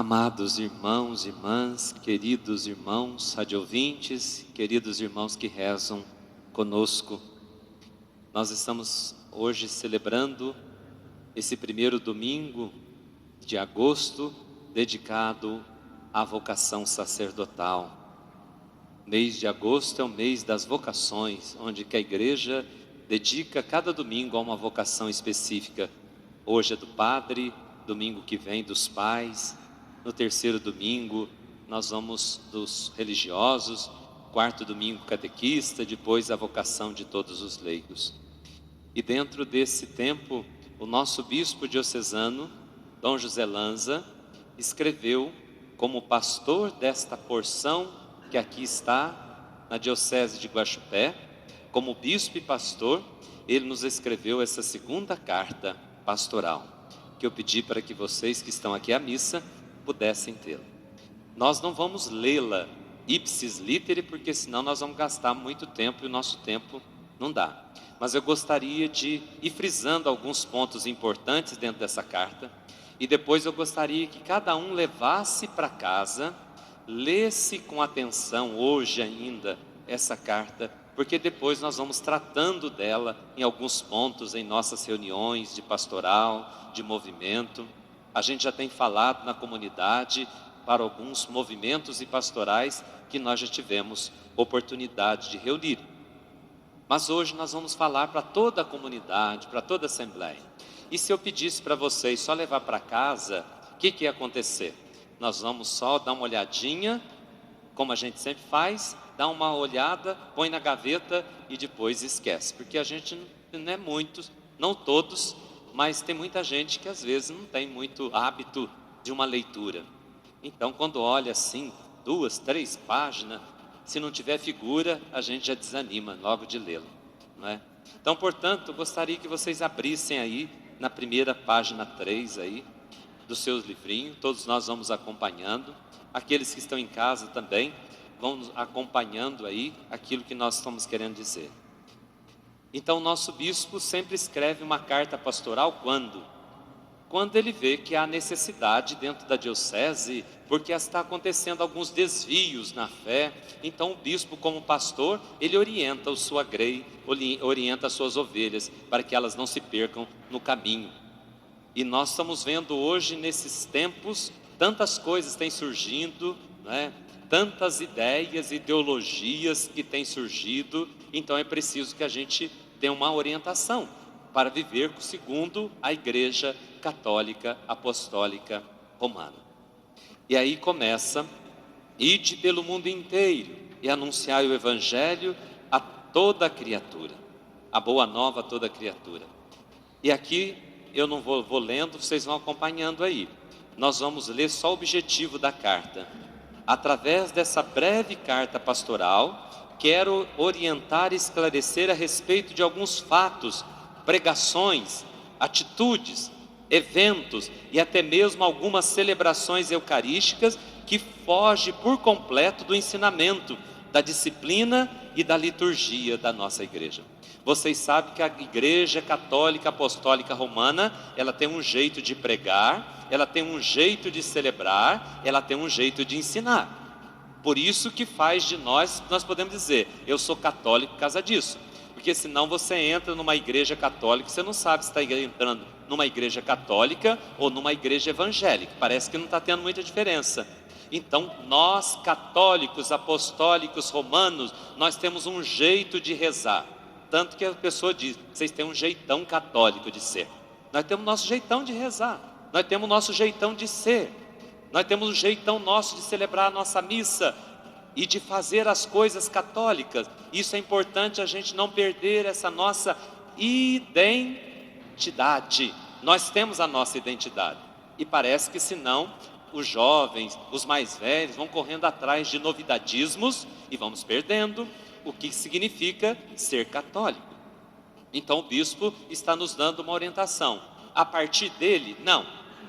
Amados irmãos e irmãs, queridos irmãos radiovintes, queridos irmãos que rezam conosco, nós estamos hoje celebrando esse primeiro domingo de agosto, dedicado à vocação sacerdotal. O mês de agosto é o mês das vocações, onde que a igreja dedica cada domingo a uma vocação específica. Hoje é do padre, domingo que vem dos pais. No terceiro domingo nós vamos dos religiosos, quarto domingo catequista, depois a vocação de todos os leigos. E dentro desse tempo, o nosso bispo diocesano, Dom José Lanza, escreveu como pastor desta porção que aqui está na diocese de Guaxupé, como bispo e pastor, ele nos escreveu essa segunda carta pastoral, que eu pedi para que vocês que estão aqui à missa pudessem tê-la. Nós não vamos lê-la ipsis literi, porque senão nós vamos gastar muito tempo e o nosso tempo não dá. Mas eu gostaria de ir frisando alguns pontos importantes dentro dessa carta, e depois eu gostaria que cada um levasse para casa, lesse com atenção hoje ainda essa carta, porque depois nós vamos tratando dela em alguns pontos em nossas reuniões de pastoral, de movimento. A gente já tem falado na comunidade para alguns movimentos e pastorais que nós já tivemos oportunidade de reunir. Mas hoje nós vamos falar para toda a comunidade, para toda a assembleia. E se eu pedisse para vocês só levar para casa, o que ia acontecer? Nós vamos só dar uma olhadinha, como a gente sempre faz, dá uma olhada, põe na gaveta e depois esquece. Porque a gente não é muitos, não todos, mas tem muita gente que às vezes não tem muito hábito de uma leitura. Então quando olha assim, 2, 3 páginas, se não tiver figura, a gente já desanima logo de lê-lo, não é? Então, portanto, eu gostaria que vocês abrissem aí na primeira página 3 aí, dos seus livrinhos. Todos nós vamos acompanhando. Aqueles que estão em casa também vão acompanhando aí aquilo que nós estamos querendo dizer. Então, o nosso bispo sempre escreve uma carta pastoral quando ele vê que há necessidade dentro da diocese, porque está acontecendo alguns desvios na fé. Então o bispo, como pastor, ele orienta a sua grei, orienta as suas ovelhas, para que elas não se percam no caminho. E nós estamos vendo hoje, nesses tempos, tantas coisas têm surgindo, não é? Tantas ideias, ideologias que têm surgido. Então é preciso que a gente tenha uma orientação para viver segundo a Igreja Católica Apostólica Romana. E aí começa: ide pelo mundo inteiro e anunciai o Evangelho a toda criatura, a boa nova a toda criatura. E aqui eu não vou lendo, vocês vão acompanhando aí. Nós vamos ler só o objetivo da carta. Através dessa breve carta pastoral, quero orientar e esclarecer a respeito de alguns fatos, pregações, atitudes, eventos e até mesmo algumas celebrações eucarísticas que fogem por completo do ensinamento, da disciplina e da liturgia da nossa igreja. Vocês sabem que a Igreja Católica Apostólica Romana, ela tem um jeito de pregar, ela tem um jeito de celebrar, ela tem um jeito de ensinar. Por isso que faz de nós podemos dizer, eu sou católico por causa disso. Porque senão você entra numa igreja católica, você não sabe se está entrando numa igreja católica ou numa igreja evangélica. Parece que não está tendo muita diferença. Então nós católicos, apostólicos, romanos, nós temos um jeito de rezar. Tanto que a pessoa diz, vocês têm um jeitão católico de ser. Nós temos nosso jeitão de rezar. Nós temos nosso jeitão de ser. Nós temos um jeitão nosso de celebrar a nossa missa e de fazer as coisas católicas. Isso é importante, a gente não perder essa nossa identidade. Nós temos a nossa identidade. E parece que senão os jovens, os mais velhos vão correndo atrás de novidadismos e vamos perdendo o que significa ser católico. Então o bispo está nos dando uma orientação. A partir dele, não.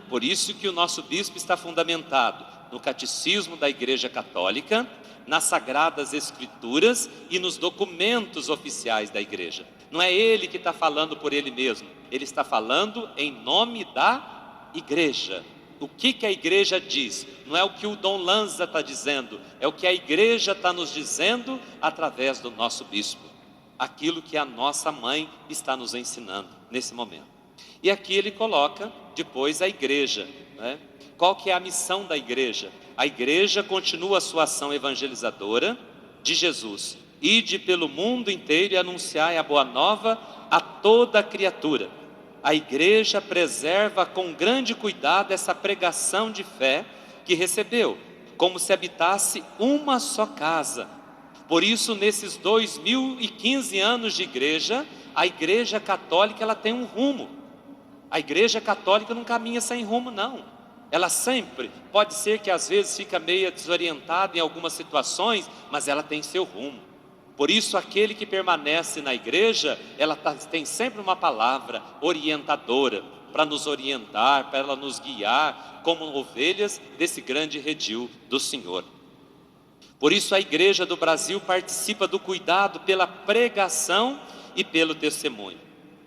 Por isso que o nosso bispo está fundamentado no catecismo da Igreja Católica, nas Sagradas Escrituras e nos documentos oficiais da igreja. Não é ele que está falando por ele mesmo, ele está falando em nome da igreja. o que a igreja diz, não é o que o Dom Lanza está dizendo, é o que a igreja está nos dizendo através do nosso bispo, aquilo que a nossa mãe está nos ensinando nesse momento. E aqui ele coloca depois a igreja, né? Qual que é a missão da igreja? A igreja continua a sua ação evangelizadora de Jesus. Ide pelo mundo inteiro e anunciai a boa nova a toda criatura. A igreja preserva com grande cuidado essa pregação de fé que recebeu, como se habitasse uma só casa. Por isso, nesses 2015 anos de igreja, a igreja católica ela tem um rumo. A igreja católica não caminha sem rumo, não. Ela sempre, pode ser que às vezes fica meio desorientada em algumas situações, mas ela tem seu rumo. Por isso, aquele que permanece na igreja, tem sempre uma palavra orientadora, para nos orientar, para ela nos guiar, como ovelhas desse grande redil do Senhor. Por isso, a igreja do Brasil participa do cuidado pela pregação e pelo testemunho.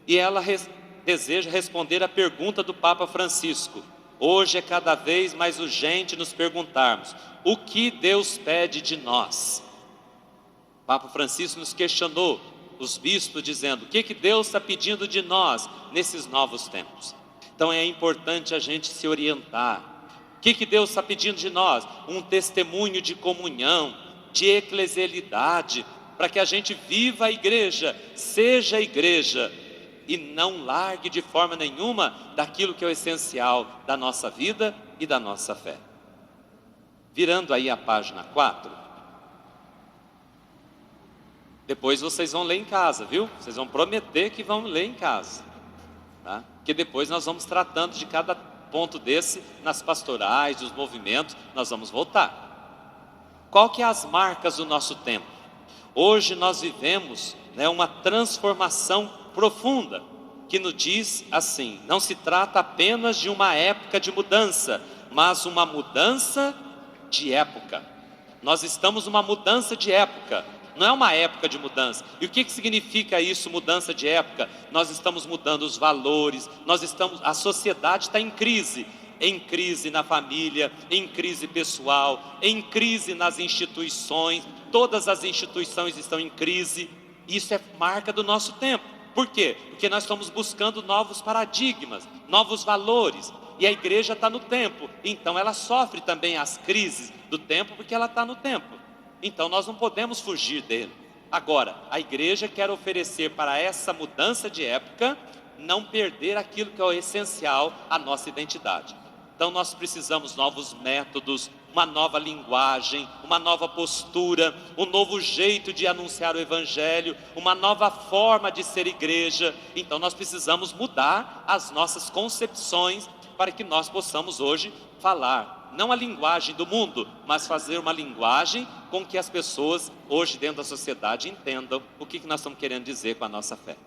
E ela deseja responder à pergunta do Papa Francisco. Hoje é cada vez mais urgente nos perguntarmos: o que Deus pede de nós? O Papa Francisco nos questionou, os bispos, dizendo: o que Deus está pedindo de nós nesses novos tempos? Então é importante a gente se orientar. O que Deus está pedindo de nós? Um testemunho de comunhão, de eclesialidade, para que a gente viva a igreja, seja a igreja, e não largue de forma nenhuma daquilo que é o essencial da nossa vida e da nossa fé. Virando aí a página 4, depois vocês vão ler em casa, viu? Vocês vão prometer que vão ler em casa, tá? Porque depois nós vamos tratando de cada ponto desse, nas pastorais, os movimentos, nós vamos voltar. Qual que é as marcas do nosso tempo? Hoje nós vivemos, uma transformação profunda, que nos diz assim: não se trata apenas de uma época de mudança, mas uma mudança de época. Nós estamos numa mudança de época, não é uma época de mudança. E o que significa isso, mudança de época? Nós estamos mudando os valores, a sociedade está em crise na família, em crise pessoal, em crise nas instituições, todas as instituições estão em crise. Isso é marca do nosso tempo. Por quê? Porque nós estamos buscando novos paradigmas, novos valores, e a igreja está no tempo, então ela sofre também as crises do tempo, porque ela está no tempo. Então nós não podemos fugir dele. Agora, a igreja quer oferecer para essa mudança de época, não perder aquilo que é o essencial, a nossa identidade. Então nós precisamos novos métodos, uma nova linguagem, uma nova postura, um novo jeito de anunciar o evangelho, uma nova forma de ser igreja. Então nós precisamos mudar as nossas concepções para que nós possamos hoje falar, não a linguagem do mundo, mas fazer uma linguagem com que as pessoas hoje dentro da sociedade entendam o que nós estamos querendo dizer com a nossa fé.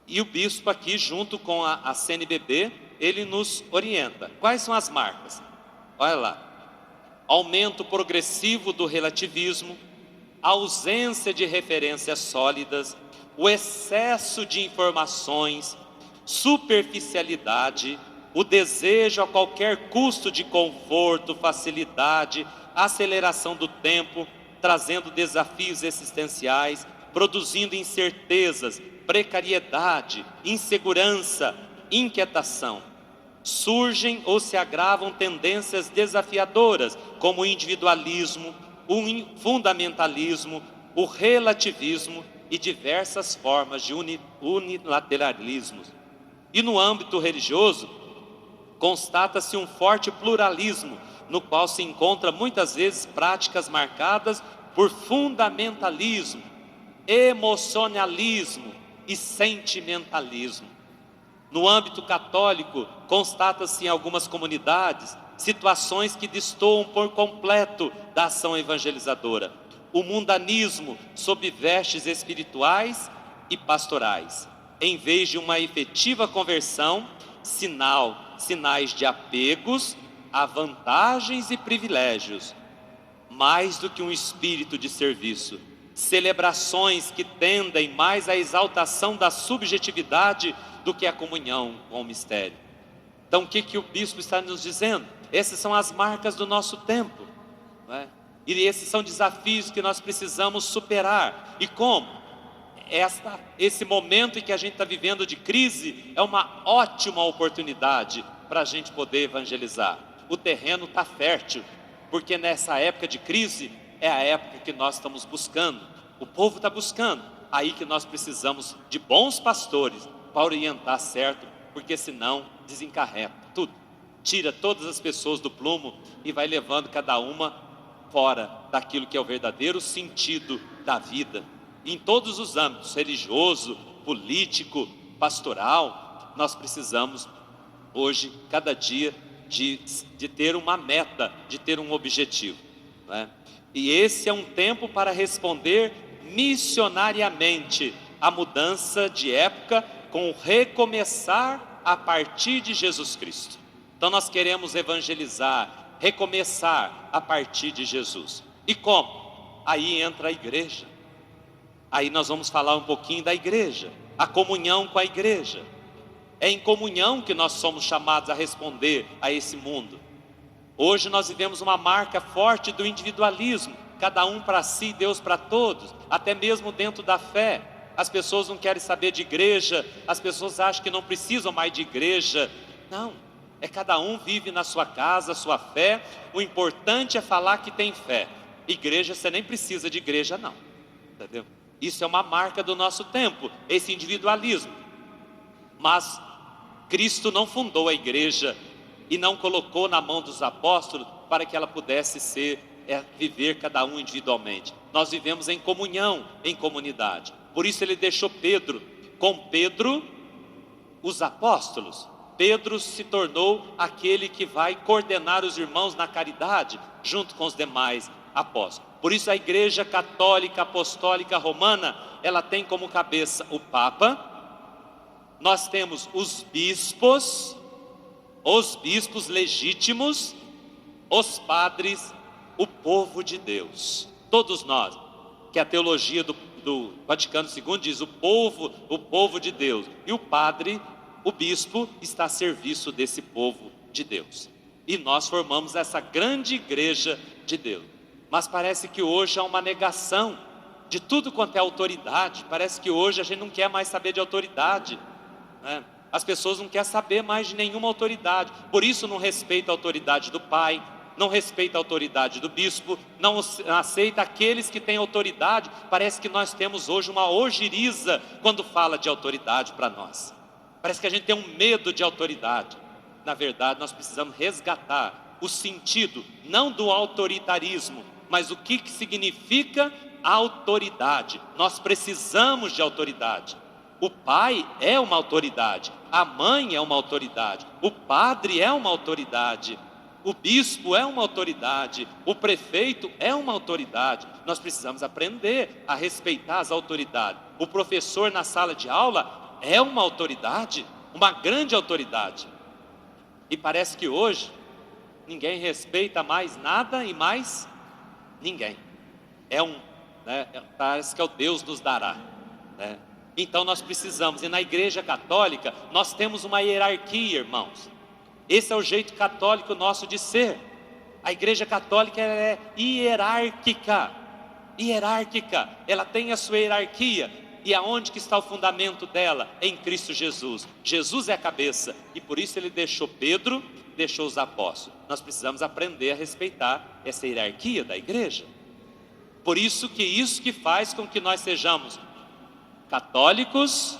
E o bispo aqui, junto com a CNBB, ele nos orienta. Quais são as marcas? Olha lá: aumento progressivo do relativismo, ausência de referências sólidas, o excesso de informações, superficialidade, o desejo a qualquer custo de conforto, facilidade, aceleração do tempo, trazendo desafios existenciais, produzindo incertezas, precariedade, insegurança, inquietação. Surgem ou se agravam tendências desafiadoras, como o individualismo, o fundamentalismo, o relativismo e diversas formas de unilateralismo. E no âmbito religioso, constata-se um forte pluralismo, no qual se encontra muitas vezes práticas marcadas por fundamentalismo, emocionalismo e sentimentalismo. No âmbito católico, constata-se em algumas comunidades situações que destoam por completo da ação evangelizadora. O mundanismo sob vestes espirituais e pastorais, em vez de uma efetiva conversão, sinais de apegos a vantagens e privilégios, mais do que um espírito de serviço. Celebrações que tendem mais à exaltação da subjetividade do que a comunhão com o mistério. Então o que o bispo está nos dizendo? Essas são as marcas do nosso tempo, não é? E esses são desafios que nós precisamos superar. E como? Esse momento em que a gente está vivendo de crise é uma ótima oportunidade para a gente poder evangelizar. O terreno está fértil, porque nessa época de crise é a época que nós estamos buscando. O povo está buscando. Aí que nós precisamos de bons pastores para orientar certo, porque senão desencarreta tudo. Tira todas as pessoas do plumo e vai levando cada uma fora daquilo que é o verdadeiro sentido da vida. Em todos os âmbitos, religioso, político, pastoral, nós precisamos hoje, cada dia, de ter uma meta, de ter um objetivo, não é? E esse é um tempo para responder missionariamente à mudança de época, com o recomeçar a partir de Jesus Cristo. Então nós queremos evangelizar, recomeçar a partir de Jesus. E como? Aí entra a igreja. Aí nós vamos falar um pouquinho da igreja, a comunhão com a igreja. É em comunhão que nós somos chamados a responder a esse mundo. Hoje nós vivemos uma marca forte do individualismo, cada um para si, Deus para todos, até mesmo dentro da fé. As pessoas não querem saber de igreja, as pessoas acham que não precisam mais de igreja. Não, é cada um vive na sua casa, a sua fé. O importante é falar que tem fé. Igreja, você nem precisa de igreja não, entendeu? Isso é uma marca do nosso tempo, esse individualismo. Mas Cristo não fundou a igreja e não colocou na mão dos apóstolos para que ela pudesse viver cada um individualmente. Nós vivemos em comunhão, em comunidade. Por isso ele deixou Pedro, com Pedro, os apóstolos. Pedro se tornou aquele que vai coordenar os irmãos na caridade, junto com os demais apóstolos. Por isso a igreja católica, apostólica, romana, ela tem como cabeça o Papa. Nós temos os bispos legítimos, os padres, o povo de Deus. Todos nós, que a teologia do Vaticano II diz, o povo de Deus. E o padre, o bispo, está a serviço desse povo de Deus. E nós formamos essa grande igreja de Deus. Mas parece que hoje há uma negação de tudo quanto é autoridade. Parece que hoje a gente não quer mais saber de autoridade, né? As pessoas não querem saber mais de nenhuma autoridade. Por isso não respeita a autoridade do pai, não respeita a autoridade do bispo, não aceita aqueles que têm autoridade. Parece que nós temos hoje uma ojeriza quando fala de autoridade para nós. Parece que a gente tem um medo de autoridade. Na verdade, nós precisamos resgatar o sentido, não do autoritarismo, mas o que significa autoridade. Nós precisamos de autoridade. O pai é uma autoridade, a mãe é uma autoridade, o padre é uma autoridade, o bispo é uma autoridade, o prefeito é uma autoridade. Nós precisamos aprender a respeitar as autoridades. O professor na sala de aula é uma autoridade, uma grande autoridade. E parece que hoje ninguém respeita mais nada e mais ninguém. Parece que é o Deus nos dará, né? Então nós precisamos, e na igreja católica nós temos uma hierarquia, irmãos. Esse é o jeito católico nosso de ser. A igreja católica é hierárquica, ela tem a sua hierarquia. E aonde que está o fundamento dela? Em Cristo Jesus. Jesus é a cabeça, e por isso ele deixou Pedro, deixou os apóstolos. Nós precisamos aprender a respeitar essa hierarquia da igreja. Por isso que faz com que nós sejamos católicos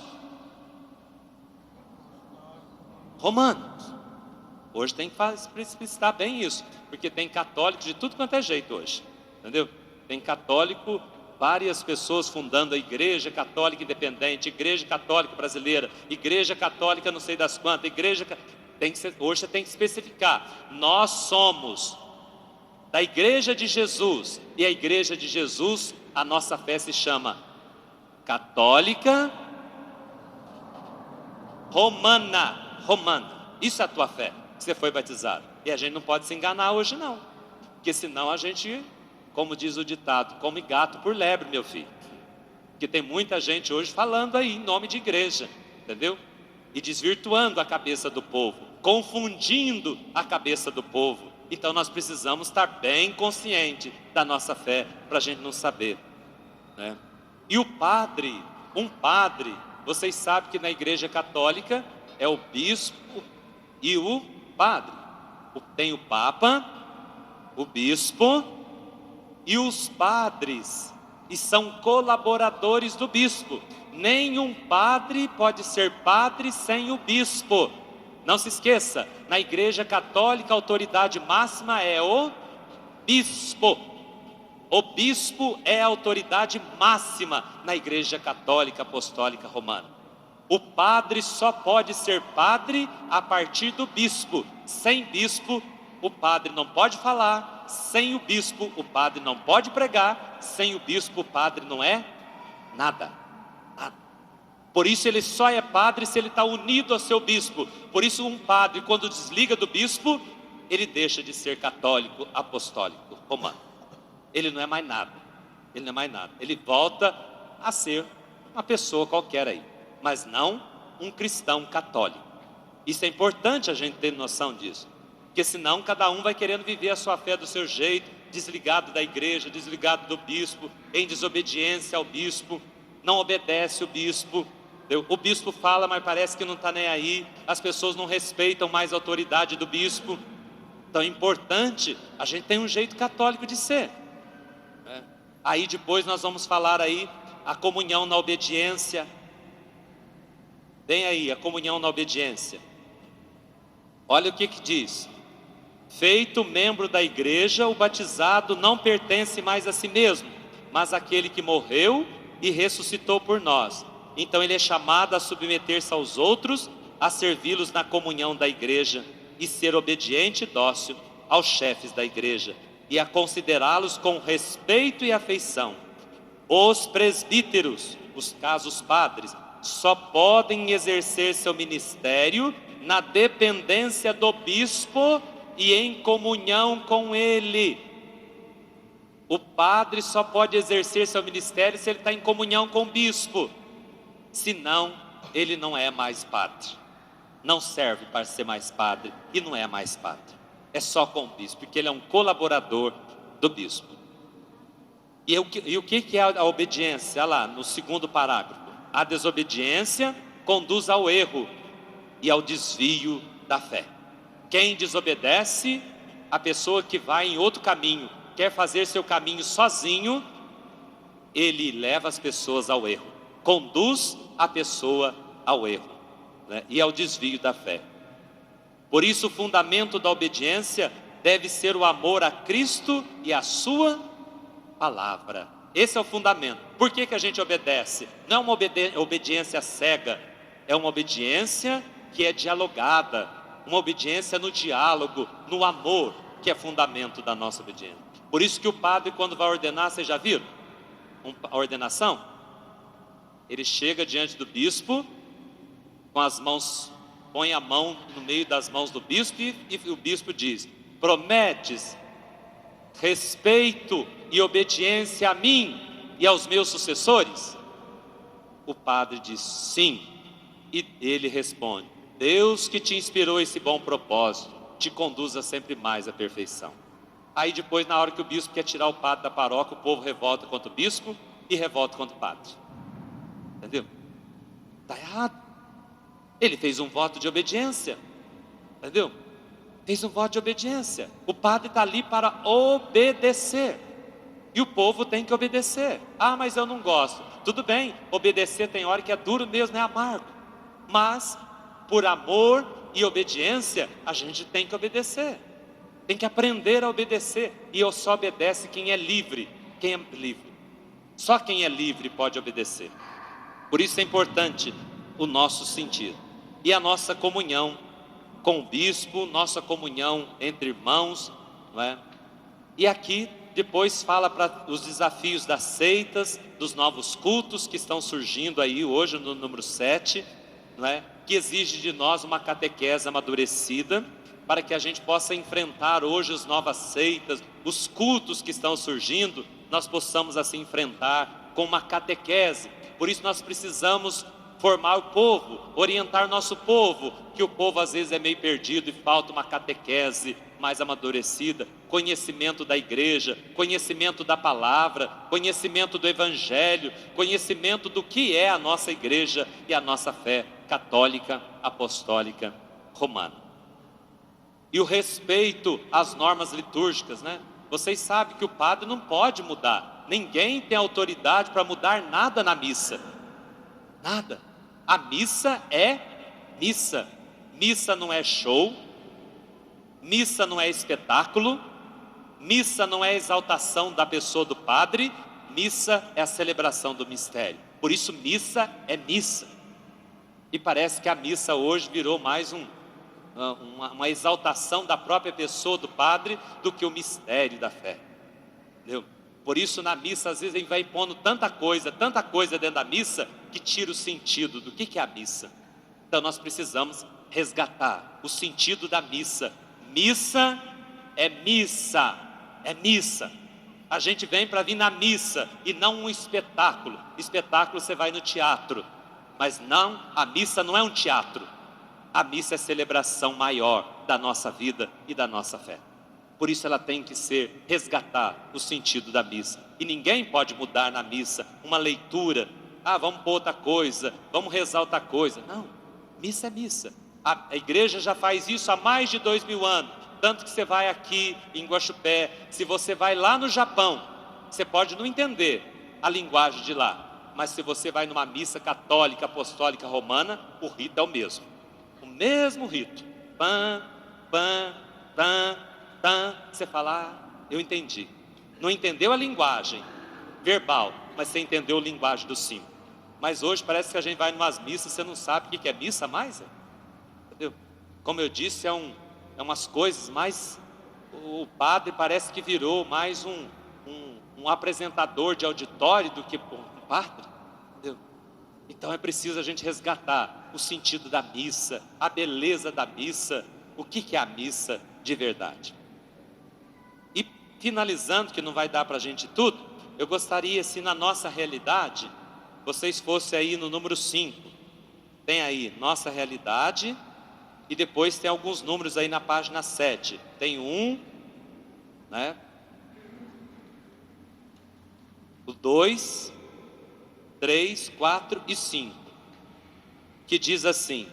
romanos. Hoje tem que explicitar bem isso, porque tem católicos de tudo quanto é jeito hoje, entendeu? Tem católico, várias pessoas fundando a igreja católica independente, igreja católica brasileira, igreja católica não sei das quantas, hoje você tem que especificar. Nós somos da igreja de Jesus, e a igreja de Jesus, a nossa fé se chama católica romana. Isso é a tua fé, que você foi batizado. E a gente não pode se enganar hoje não, porque senão a gente, como diz o ditado, come gato por lebre, meu filho. Porque tem muita gente hoje falando aí em nome de igreja, entendeu? e desvirtuando a cabeça do povo, confundindo a cabeça do povo. Então nós precisamos estar bem consciente da nossa fé, para a gente não saber, né? E o padre, um padre, vocês sabem que na Igreja Católica é o bispo e o padre. Tem o Papa, o bispo e os padres, e são colaboradores do bispo. Nenhum padre pode ser padre sem o bispo. Não se esqueça, na Igreja Católica a autoridade máxima é o bispo. O bispo é a autoridade máxima na Igreja Católica Apostólica Romana. O padre só pode ser padre a partir do bispo. Sem bispo, o padre não pode falar. Sem o bispo, o padre não pode pregar. Sem o bispo, o padre não é nada. Por isso ele só é padre se ele está unido ao seu bispo. Por isso um padre, quando desliga do bispo, ele deixa de ser católico apostólico romano. Ele não é mais nada. Ele não é mais nada. Ele volta a ser uma pessoa qualquer aí, mas não um cristão católico. Isso é importante a gente ter noção disso, porque senão cada um vai querendo viver a sua fé do seu jeito, desligado da igreja, desligado do bispo, em desobediência ao bispo, não obedece o bispo. O bispo fala, mas parece que não está nem aí. As pessoas não respeitam mais a autoridade do bispo. Então é importante, a gente tem um jeito católico de ser, né? Aí depois nós vamos falar aí a comunhão na obediência. Tem aí a comunhão na obediência. Olha o que diz: feito membro da igreja, o batizado não pertence mais a si mesmo, mas àquele que morreu e ressuscitou por nós. Então ele é chamado a submeter-se aos outros, a servi-los na comunhão da igreja e ser obediente e dócil aos chefes da igreja e a considerá-los com respeito e afeição. Os presbíteros, os casos padres, só podem exercer seu ministério na dependência do bispo e em comunhão com ele. O padre só pode exercer seu ministério se ele está em comunhão com o bispo. Senão, ele não é mais padre. Não serve para ser mais padre e não é mais padre. É só com o bispo, porque ele é um colaborador do bispo. E o que é a obediência? Olha lá, no segundo parágrafo. A desobediência conduz ao erro e ao desvio da fé. Quem desobedece, a pessoa que vai em outro caminho, quer fazer seu caminho sozinho, ele leva as pessoas ao erro. Conduz a pessoa ao erro, né? E ao desvio da fé. Por isso o fundamento da obediência deve ser o amor a Cristo e a sua palavra. Esse é o fundamento. Por que a gente obedece? Não é uma obediência cega, é uma obediência que é dialogada, uma obediência no diálogo, no amor, que é fundamento da nossa obediência. Por isso que o padre, quando vai ordenar, vocês já viram? A ordenação? Ele chega diante do bispo, com as mãos, põe a mão no meio das mãos do bispo e o bispo diz: prometes respeito e obediência a mim e aos meus sucessores? O padre diz sim, e ele responde: Deus que te inspirou esse bom propósito, te conduza sempre mais à perfeição. Aí depois, na hora que o bispo quer tirar o padre da paróquia, o povo revolta contra o bispo e revolta contra o padre. Entendeu? Está errado. Ele fez um voto de obediência. Entendeu? Fez um voto de obediência. O padre está ali para obedecer. E o povo tem que obedecer. Ah, mas eu não gosto. Tudo bem, obedecer tem hora que é duro mesmo, é amargo. Mas, por amor e obediência, a gente tem que obedecer. Tem que aprender a obedecer. E só obedece quem é livre. Quem é livre. Só quem é livre pode obedecer. Por isso é importante o nosso sentido. E a nossa comunhão com o bispo, nossa comunhão entre irmãos, não é? E aqui depois fala para os desafios das seitas, dos novos cultos que estão surgindo aí hoje no número 7, não é? Que exige de nós uma catequese amadurecida, para que a gente possa enfrentar hoje as novas seitas, os cultos que estão surgindo, nós possamos assim enfrentar com uma catequese. Por isso nós precisamos formar o povo, orientar nosso povo, que o povo às vezes é meio perdido e falta uma catequese mais amadurecida, conhecimento da igreja, conhecimento da palavra, conhecimento do evangelho, conhecimento do que é a nossa igreja e a nossa fé católica, apostólica, romana. E o respeito às normas litúrgicas, né? Vocês sabem que o padre não pode mudar, ninguém tem autoridade para mudar nada na missa, nada. A missa é missa. Missa não é show, missa não é espetáculo, missa não é exaltação da pessoa do padre, missa é a celebração do mistério. Por isso missa é missa. E parece que a missa hoje virou mais uma exaltação da própria pessoa do padre do que o mistério da fé. Entendeu? Por isso na missa às vezes a gente vai impondo tanta coisa dentro da missa, que tira o sentido do que é a missa. Então nós precisamos resgatar o sentido da missa. Missa é missa, é missa. A gente vem para vir na missa e não um espetáculo. Espetáculo você vai no teatro, mas não, a missa não é um teatro. A missa é celebração maior da nossa vida e da nossa fé. Por isso ela tem que resgatar o sentido da missa. E ninguém pode mudar na missa uma leitura. Vamos pôr outra coisa, vamos rezar outra coisa. Não, missa é missa. A igreja já faz isso há mais de 2000 anos. Tanto que você vai aqui em Guaxupé, se você vai lá no Japão, você pode não entender a linguagem de lá. Mas se você vai numa missa católica, apostólica, romana, o rito é o mesmo. O mesmo rito. Pam, pam, pam. Você fala, eu entendi. Não entendeu a linguagem verbal, mas você entendeu a linguagem do símbolo. Mas hoje parece que a gente vai em umas missas, você não sabe o que é missa mais, entendeu? Como eu disse, é umas coisas mais... O padre parece que virou mais um apresentador de auditório do que um padre, entendeu? Então é preciso a gente resgatar o sentido da missa, a beleza da missa, o que é a missa de verdade. Finalizando, que não vai dar para a gente tudo, eu gostaria, se na nossa realidade, vocês fossem aí no número 5, tem aí, nossa realidade, e depois tem alguns números aí na página 7, tem 1, né? O 2, 3, 4 e 5, que diz assim: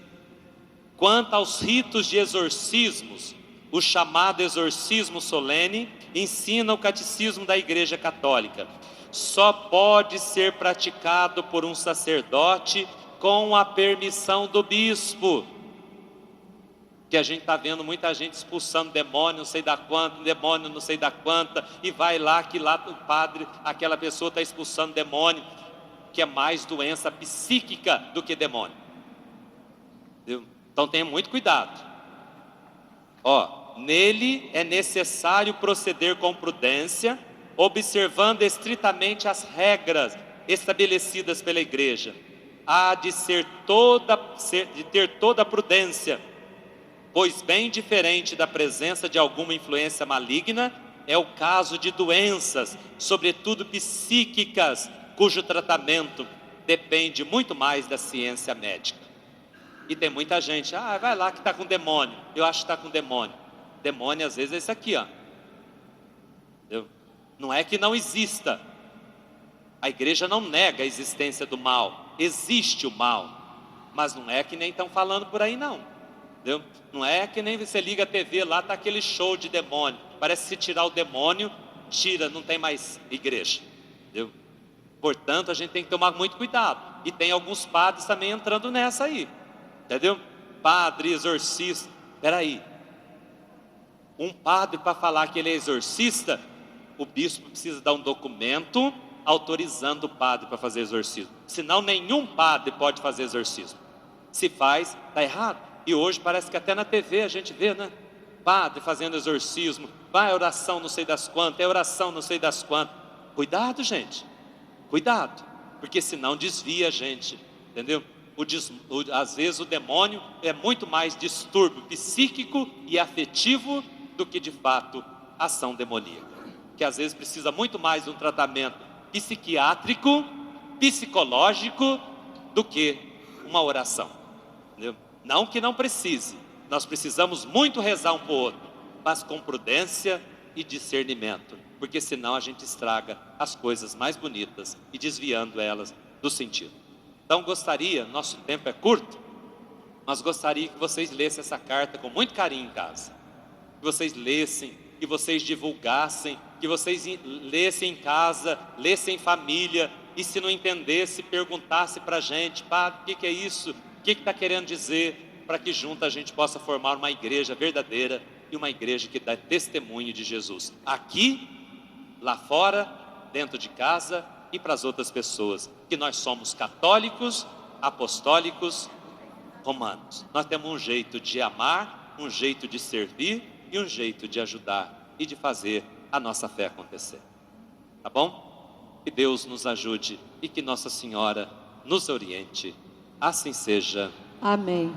quanto aos ritos de exorcismos, o chamado exorcismo solene, ensina o catecismo da Igreja Católica. Só pode ser praticado por um sacerdote com a permissão do bispo. Que a gente está vendo muita gente expulsando demônio, não sei da quanta, demônio não sei da quanta, e vai lá, que lá o padre, aquela pessoa está expulsando demônio, que é mais doença psíquica do que demônio. Entendeu? Então tenha muito cuidado. Nele é necessário proceder com prudência, observando estritamente as regras estabelecidas pela igreja. Há de ter toda a prudência, pois bem diferente da presença de alguma influência maligna, é o caso de doenças, sobretudo psíquicas, cujo tratamento depende muito mais da ciência médica. E tem muita gente, vai lá que está com demônio, eu acho que está com demônio. Demônio às vezes é isso aqui, entendeu? Não é que não exista. A igreja não nega a existência do mal. Existe o mal, mas não é que nem estão falando por aí não, entendeu? Não é que nem você liga a TV lá, está aquele show de demônio. Parece que se tirar o demônio, não tem mais igreja, entendeu? Portanto a gente tem que tomar muito cuidado. E tem alguns padres também entrando nessa aí, entendeu? Padre, exorcista. Peraí, um padre, para falar que ele é exorcista, o bispo precisa dar um documento autorizando o padre para fazer exorcismo. Senão nenhum padre pode fazer exorcismo. Se faz, está errado. E hoje parece que até na TV a gente vê, né? Padre fazendo exorcismo, vai oração não sei das quantas, é oração não sei das quantas. Cuidado, gente, cuidado, porque senão desvia a gente, entendeu? Às vezes o demônio é muito mais distúrbio psíquico e afetivo do que de fato ação demoníaca, que às vezes precisa muito mais de um tratamento psiquiátrico, psicológico, do que uma oração, entendeu? Não que não precise, nós precisamos muito rezar um para o outro, mas com prudência e discernimento, porque senão a gente estraga as coisas mais bonitas e desviando elas do sentido. Então gostaria, nosso tempo é curto, mas gostaria que vocês lessem essa carta com muito carinho em casa, que vocês lessem, que vocês divulgassem, que vocês lessem em casa, lessem em família, e se não entendesse, perguntasse para a gente: padre, o que é isso? O que está querendo dizer? Para que junto a gente possa formar uma igreja verdadeira e uma igreja que dá testemunho de Jesus, aqui, lá fora, dentro de casa e para as outras pessoas, que nós somos católicos, apostólicos, romanos. Nós temos um jeito de amar, um jeito de servir e um jeito de ajudar e de fazer a nossa fé acontecer. Tá bom? Que Deus nos ajude e que Nossa Senhora nos oriente. Assim seja. Amém.